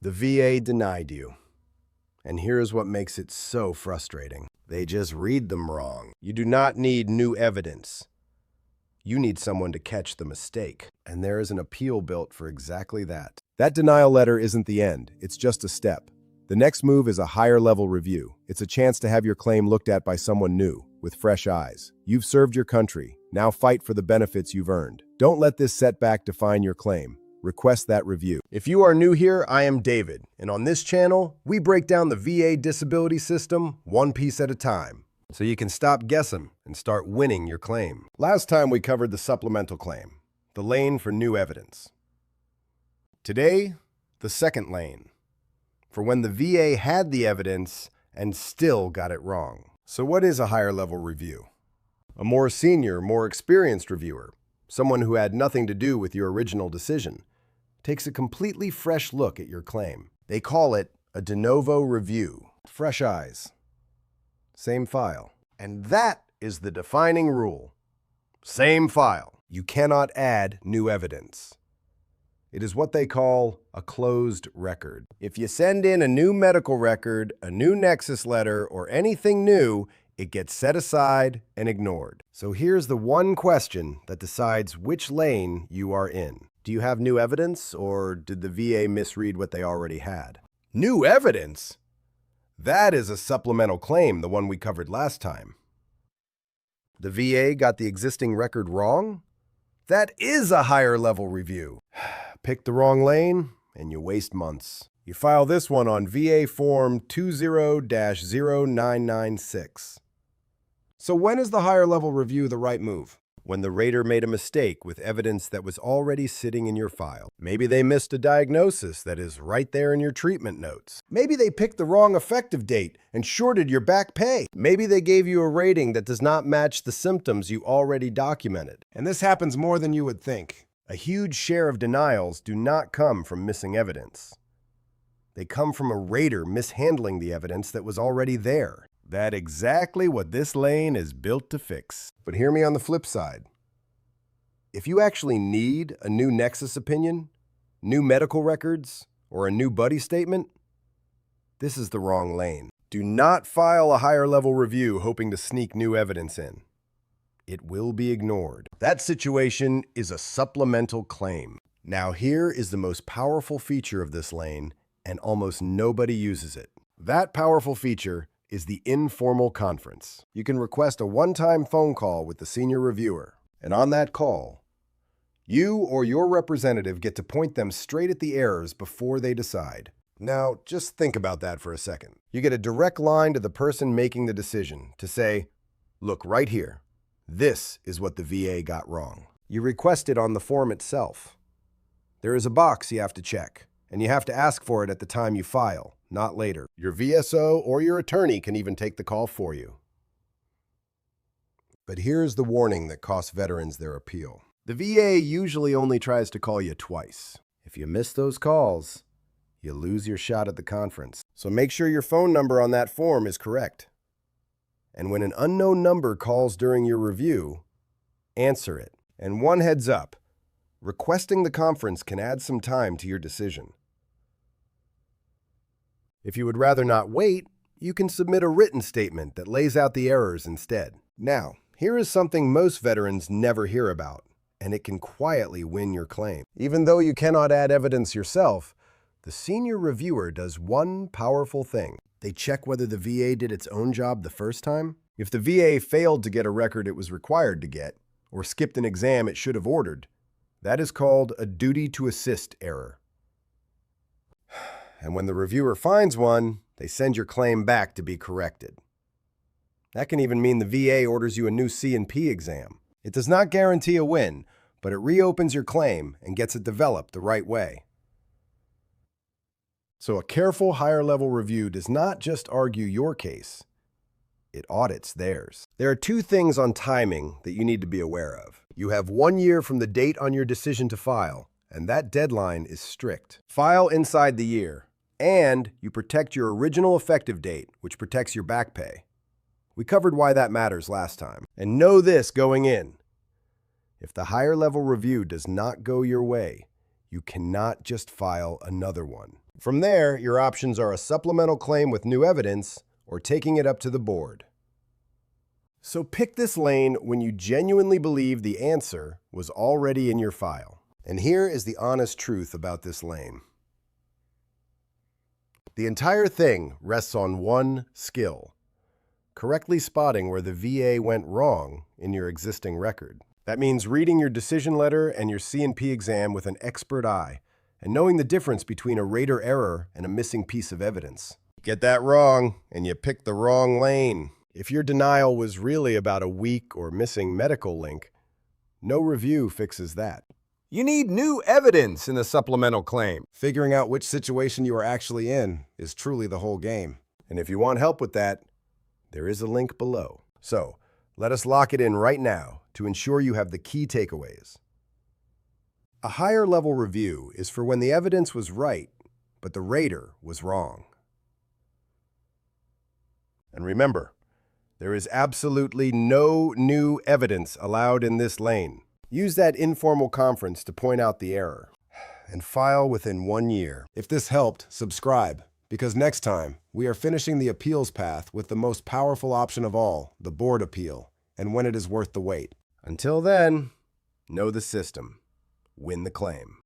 The VA denied you. And here's what makes it so frustrating. They just read them wrong. You do not need new evidence. You need someone to catch the mistake. And there is an appeal built for exactly that. That denial letter isn't the end. It's just a step. The next move is a higher-level review. It's a chance to have your claim looked at by someone new, with fresh eyes. You've served your country. Now fight for the benefits you've earned. Don't let this setback define your claim. Request that review. If you are new here, I am David, and on this channel, we break down the VA disability system one piece at a time, so you can stop guessing and start winning your claim. Last time we covered the supplemental claim, the lane for new evidence. Today, the second lane, for when the VA had the evidence and still got it wrong. So what is a higher level review? A more senior, more experienced reviewer, someone who had nothing to do with your original decision, takes a completely fresh look at your claim. They call it a de novo review. Fresh eyes. Same file. And that is the defining rule. Same file. You cannot add new evidence. It is what they call a closed record. If you send in a new medical record, a new nexus letter, or anything new, it gets set aside and ignored. So here's the one question that decides which lane you are in. Do you have new evidence, or did the VA misread what they already had? New evidence? That is a supplemental claim, the one we covered last time. The VA got the existing record wrong? That is a higher level review. Pick the wrong lane, and you waste months. You file this one on VA Form 20-0996. So when is the higher level review the right move? When the rater made a mistake with evidence that was already sitting in your file. Maybe they missed a diagnosis that is right there in your treatment notes. Maybe they picked the wrong effective date and shorted your back pay. Maybe they gave you a rating that does not match the symptoms you already documented. And this happens more than you would think. A huge share of denials do not come from missing evidence. They come from a rater mishandling the evidence that was already there. That's exactly what this lane is built to fix. But hear me on the flip side. If you actually need a new nexus opinion, new medical records, or a new buddy statement, this is the wrong lane. Do not file a higher level review hoping to sneak new evidence in. It will be ignored. That situation is a supplemental claim. Now here is the most powerful feature of this lane, and almost nobody uses it. That powerful feature is the informal conference. You can request a one-time phone call with the senior reviewer, and on that call, you or your representative get to point them straight at the errors before they decide. Now, just think about that for a second. You get a direct line to the person making the decision to say, look right here, this is what the VA got wrong. You request it on the form itself. There is a box you have to check, and you have to ask for it at the time you file, not later. Your VSO or your attorney can even take the call for you. But here's the warning that costs veterans their appeal. The VA usually only tries to call you twice. If you miss those calls, you lose your shot at the conference. So make sure your phone number on that form is correct. And when an unknown number calls during your review, answer it. And one heads up, requesting the conference can add some time to your decision. If you would rather not wait, you can submit a written statement that lays out the errors instead. Now, here is something most veterans never hear about, and it can quietly win your claim. Even though you cannot add evidence yourself, the senior reviewer does one powerful thing. They check whether the VA did its own job the first time. If the VA failed to get a record it was required to get, or skipped an exam it should have ordered, that is called a duty to assist error. And when the reviewer finds one, they send your claim back to be corrected. That can even mean the VA orders you a new C&P exam. It does not guarantee a win, but it reopens your claim and gets it developed the right way. So a careful higher-level review does not just argue your case, it audits theirs. There are two things on timing that you need to be aware of. You have 1 year from the date on your decision to file, and that deadline is strict. File inside the year, and you protect your original effective date, which protects your back pay. We covered why that matters last time. And know this going in. If the higher level review does not go your way, you cannot just file another one. From there, your options are a supplemental claim with new evidence or taking it up to the board. So pick this lane when you genuinely believe the answer was already in your file. And here is the honest truth about this lane. The entire thing rests on one skill: correctly spotting where the VA went wrong in your existing record. That means reading your decision letter and your C&P exam with an expert eye and knowing the difference between a rater error and a missing piece of evidence. Get that wrong, and you picked the wrong lane. If your denial was really about a weak or missing medical link, no review fixes that. You need new evidence in the supplemental claim. Figuring out which situation you are actually in is truly the whole game. And if you want help with that, there is a link below. So, let us lock it in right now to ensure you have the key takeaways. A higher level review is for when the evidence was right, but the rater was wrong. And remember, there is absolutely no new evidence allowed in this lane. Use that informal conference to point out the error. And file within 1 year. If this helped, subscribe, because next time, we are finishing the appeals path with the most powerful option of all, the board appeal, and when it is worth the wait. Until then, know the system. Win the claim.